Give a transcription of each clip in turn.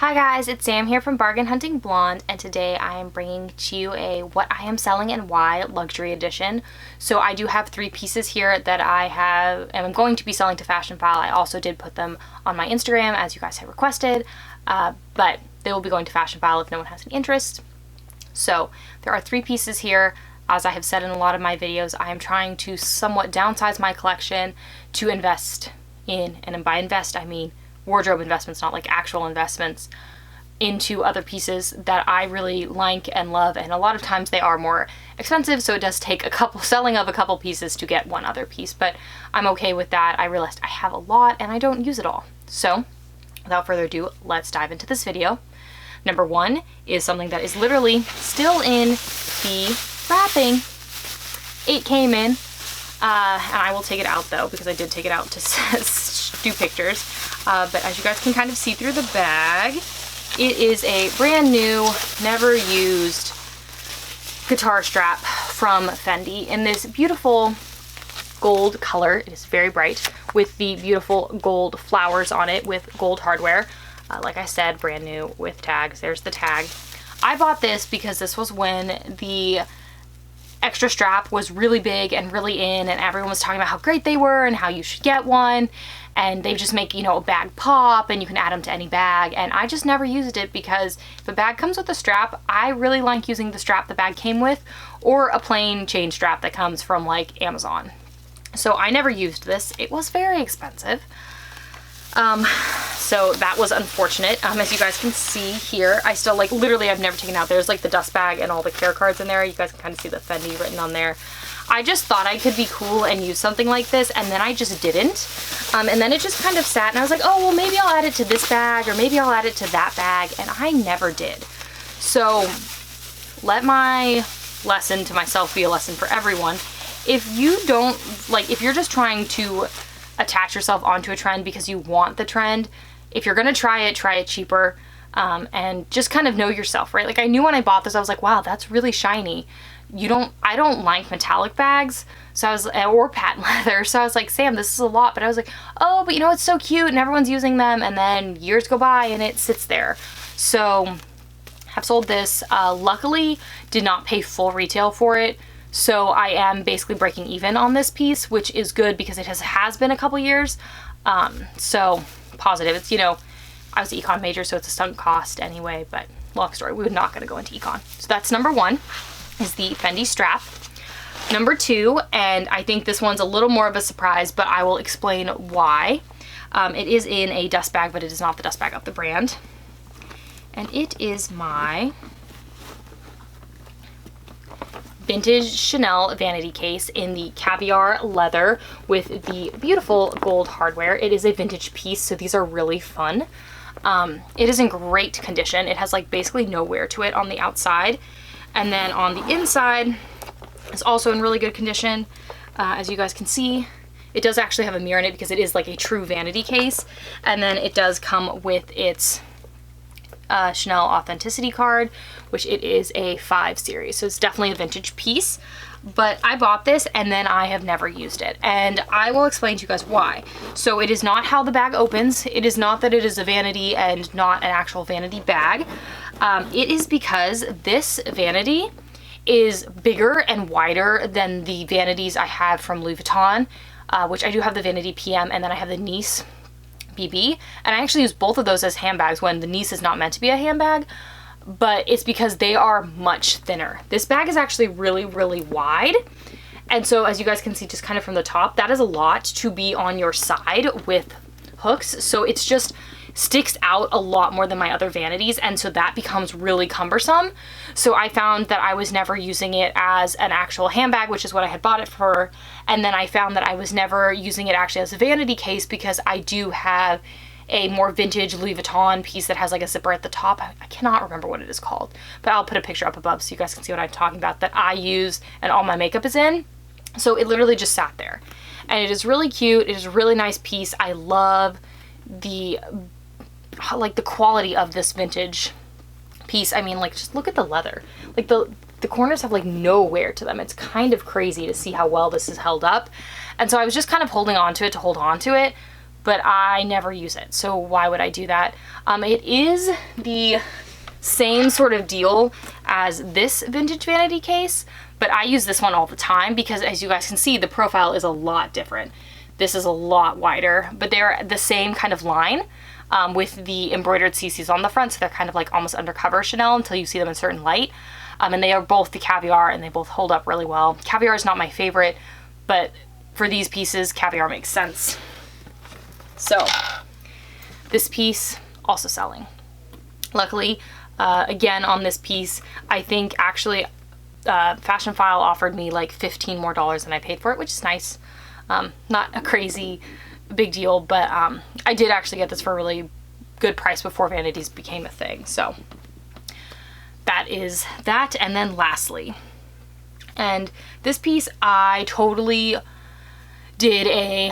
Hi guys, it's Sam here from Bargain Hunting Blonde, and today I am bringing to you a what I am selling and why luxury edition. So I do have 3 pieces here that I'm going to be selling to Fashion File. I also did put them on my Instagram as you guys have requested, but they will be going to Fashion File if no one has any interest. So there are 3 pieces here. As I have said in a lot of my videos, I am trying to somewhat downsize my collection to invest in, and by invest I mean wardrobe investments, not like actual investments, into other pieces that I really like and love, and a lot of times they are more expensive, so it does take selling of a couple pieces to get one other piece, but I'm okay with that. I realized I have a lot and I don't use it all. So without further ado, let's dive into this video. Number 1 is something that is literally still in the wrapping it came in, and I will take it out though because I did take it out to do pictures. But as you guys can kind of see through the bag, it is a brand new, never used guitar strap from Fendi in this beautiful gold color. It is very bright with the beautiful gold flowers on it with gold hardware. Like I said, brand new with tags. There's the tag. I bought this because this was when the extra strap was really big and really in, and everyone was talking about how great they were and how you should get one. And they just make, you know, a bag pop and you can add them to any bag. And I just never used it because if a bag comes with a strap, I really like using the strap the bag came with or a plain chain strap that comes from like Amazon. So I never used this. It was very expensive. So that was unfortunate. As you guys can see here, I still like literally I've never taken it out. There's like the dust bag and all the care cards in there. You guys can kind of see the Fendi written on there. I just thought I could be cool and use something like this, and then I just didn't. And then it just kind of sat, and I was like, oh, well, maybe I'll add it to this bag, or maybe I'll add it to that bag, and I never did. So let my lesson to myself be a lesson for everyone. If you don't, like, if you're just trying to attach yourself onto a trend because you want the trend, if you're gonna try it cheaper, and just kind of know yourself, right? Like, I knew when I bought this, I was like, wow, that's really shiny. I don't like metallic bags, so I was, or patent leather, so I was like, Sam, this is a lot, but I was like, oh, but you know, it's so cute and everyone's using them, and then years go by and it sits there. So have sold this, luckily did not pay full retail for it, so I am basically breaking even on this piece, which is good because it has been a couple years, so positive. It's, you know, I was an econ major, so it's a sunk cost anyway, but long story, we're not going to go into econ. So that's number 1. Is the Fendi strap. Number 2, and I think this one's a little more of a surprise, but I will explain why. It is in a dust bag, but it is not the dust bag of the brand. And it is my vintage Chanel vanity case in the caviar leather with the beautiful gold hardware. It is a vintage piece, so these are really fun. It is in great condition. It has like basically no wear to it on the outside. And then on the inside, it's also in really good condition. As you guys can see, it does actually have a mirror in it because it is like a true vanity case. And then it does come with its Chanel Authenticity card, which it is a 5 series. So it's definitely a vintage piece. But I bought this and then I have never used it. And I will explain to you guys why. So it is not how the bag opens. It is not that it is a vanity and not an actual vanity bag. It is because this vanity is bigger and wider than the vanities I have from Louis Vuitton, which I do have the Vanity PM, and then I have the Nice BB. And I actually use both of those as handbags when the Nice is not meant to be a handbag, but it's because they are much thinner. This bag is actually really, really wide. And so as you guys can see just kind of from the top, that is a lot to be on your side with hooks. So it's just sticks out a lot more than my other vanities, and so that becomes really cumbersome. So I found that I was never using it as an actual handbag, which is what I had bought it for, and then I found that I was never using it actually as a vanity case because I do have a more vintage Louis Vuitton piece that has like a zipper at the top. I cannot remember what it is called, but I'll put a picture up above so you guys can see what I'm talking about, that I use and all my makeup is in. So it literally just sat there, and it is really cute. It is a really nice piece. I love the quality of this vintage piece. I mean, like, just look at the leather. Like the corners have like no wear to them. It's kind of crazy to see how well this is held up. And so I was just kind of holding on to it to hold on to it, but I never use it. So why would I do that? It is the same sort of deal as this vintage vanity case, but I use this one all the time because, as you guys can see, the profile is a lot different. This is a lot wider, but they're the same kind of line with the embroidered CCs on the front, so they're kind of like almost undercover Chanel until you see them in certain light. And they are both the Caviar, and they both hold up really well. Caviar is not my favorite, but for these pieces, Caviar makes sense. So this piece also selling. Luckily, again, on this piece, I think actually Fashion File offered me like $15 more than I paid for it, which is nice. Not a crazy big deal, but I did actually get this for a really good price before vanities became a thing. So that is that. And then lastly, and this piece I totally did a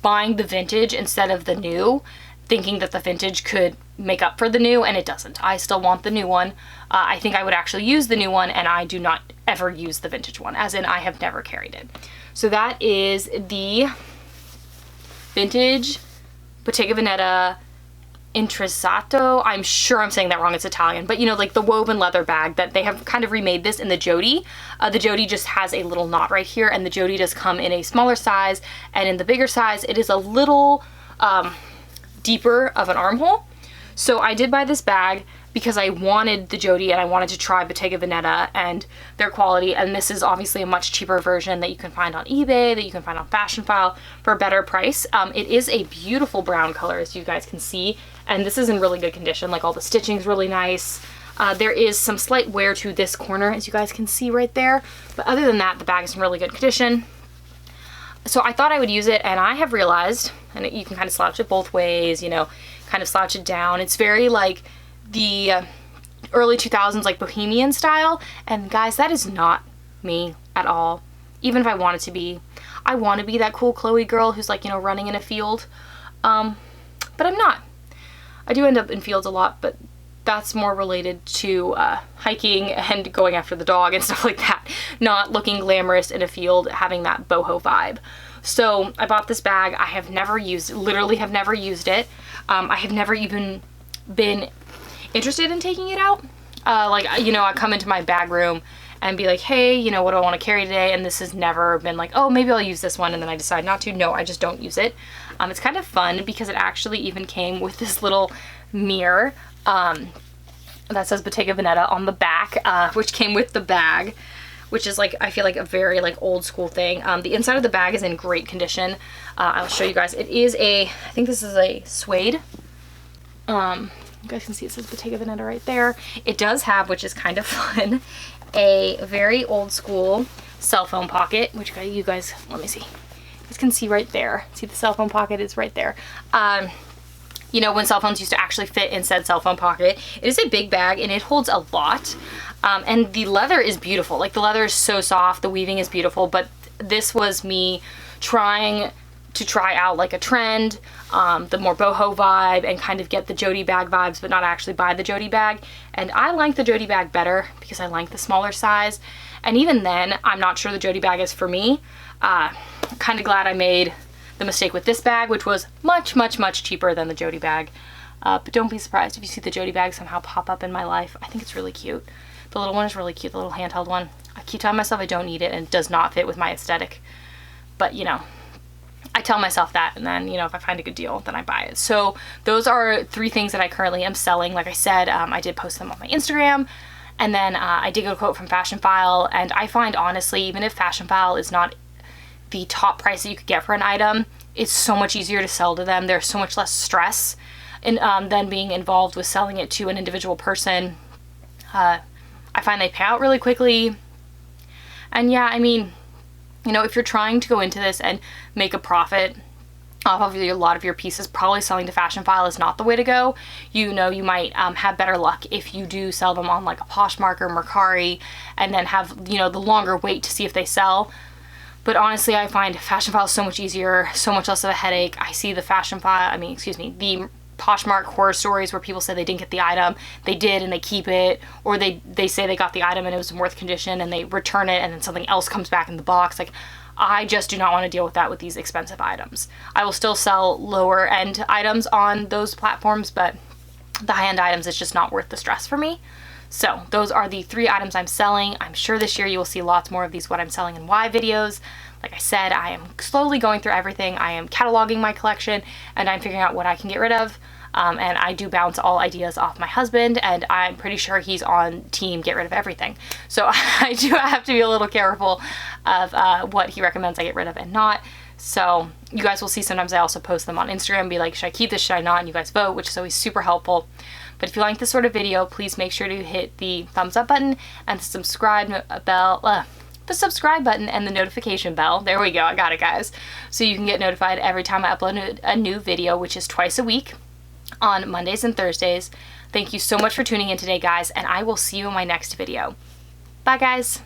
buying the vintage instead of the new, thinking that the vintage could make up for the new, and it doesn't. I still want the new one. I think I would actually use the new one, and I do not ever use the vintage one, as in I have never carried it. So that is the vintage Bottega Veneta Intrecciato. I'm sure I'm saying that wrong, it's Italian, but you know, like the woven leather bag that they have kind of remade this in the Jody. The Jody just has a little knot right here, and the Jody does come in a smaller size, and in the bigger size it is a little deeper of an armhole. So I did buy this bag because I wanted the Jody and I wanted to try Bottega Veneta and their quality, and this is obviously a much cheaper version that you can find on eBay, that you can find on Fashion File for a better price. It is a beautiful brown color, as you guys can see, and this is in really good condition. Like, all the stitching is really nice. There is some slight wear to this corner, as you guys can see right there, but other than that, the bag is in really good condition. So I thought I would use it, and I have realized, and you can kind of slouch it both ways, you know, kind of slouch it down. It's very like the early 2000s, like bohemian style, and guys, that is not me at all. Even if I wanted to be, I want to be that cool Chloe girl who's like, you know, running in a field, but I'm not. I do end up in fields a lot, but that's more related to hiking and going after the dog and stuff like that, not looking glamorous in a field, having that boho vibe. So I bought this bag. I have never used, literally have never used it. I have never even been interested in taking it out. Like, you know, I come into my bag room and be like, hey, you know, what do I want to carry today? And this has never been like, oh, maybe I'll use this one, and then I decide not to. No, I just don't use it. It's kind of fun because it actually even came with this little mirror that says Bottega Veneta on the back, which came with the bag, which is like, I feel like a very like old school thing. The inside of the bag is in great condition. I'll show you guys. It is I think this is a suede. You guys can see it says Bottega Veneta right there. It does have, which is kind of fun, a very old school cell phone pocket, which you guys, let me see. You guys can see right there. See, the cell phone pocket is right there. You know, when cell phones used to actually fit in said cell phone pocket. It is a big bag and it holds a lot. And the leather is beautiful. Like, the leather is so soft, the weaving is beautiful, but this was me trying to try out like a trend, the more boho vibe, and kind of get the Jody bag vibes, but not actually buy the Jody bag. And I like the Jody bag better because I like the smaller size. And even then, I'm not sure the Jody bag is for me. Kind of glad I made the mistake with this bag, which was much, much, much cheaper than the Jody bag. But don't be surprised if you see the Jody bag somehow pop up in my life. I think it's really cute. The little one is really cute, the little handheld one. I keep telling myself I don't need it, and it does not fit with my aesthetic. But, you know, I tell myself that, and then, you know, if I find a good deal, then I buy it. So those are 3 things that I currently am selling. Like I said, I did post them on my Instagram, and then I did get a quote from Fashion File, and I find, honestly, even if Fashion File is not the top price that you could get for an item, it's so much easier to sell to them. There's so much less stress in than being involved with selling it to an individual person. I find they pay out really quickly. And yeah, I mean, you know, if you're trying to go into this and make a profit off of a lot of your pieces, probably selling to Fashion File is not the way to go. You know, you might have better luck if you do sell them on like a Poshmark or Mercari, and then have, you know, the longer wait to see if they sell. But honestly, I find Fashion File so much easier, so much less of a headache. I see the the Poshmark horror stories where people say they didn't get the item, they did and they keep it, or they say they got the item and it was in worse condition and they return it and then something else comes back in the box. Like, I just do not want to deal with that with these expensive items. I will still sell lower end items on those platforms, but the high-end items is just not worth the stress for me. So those are the 3 items I'm selling. I'm sure this year you will see lots more of these what I'm selling and why videos. Like I said, I am slowly going through everything. I am cataloging my collection and I'm figuring out what I can get rid of. And I do bounce all ideas off my husband, and I'm pretty sure he's on team get rid of everything. So I do have to be a little careful of what he recommends I get rid of and not. So you guys will see sometimes I also post them on Instagram and be like, should I keep this, should I not? And you guys vote, which is always super helpful. But if you like this sort of video, please make sure to hit the thumbs up button and the subscribe button and the notification bell. There we go, I got it, guys. So you can get notified every time I upload a new video, which is twice a week on Mondays and Thursdays. Thank you so much for tuning in today, guys, and I will see you in my next video. Bye, guys.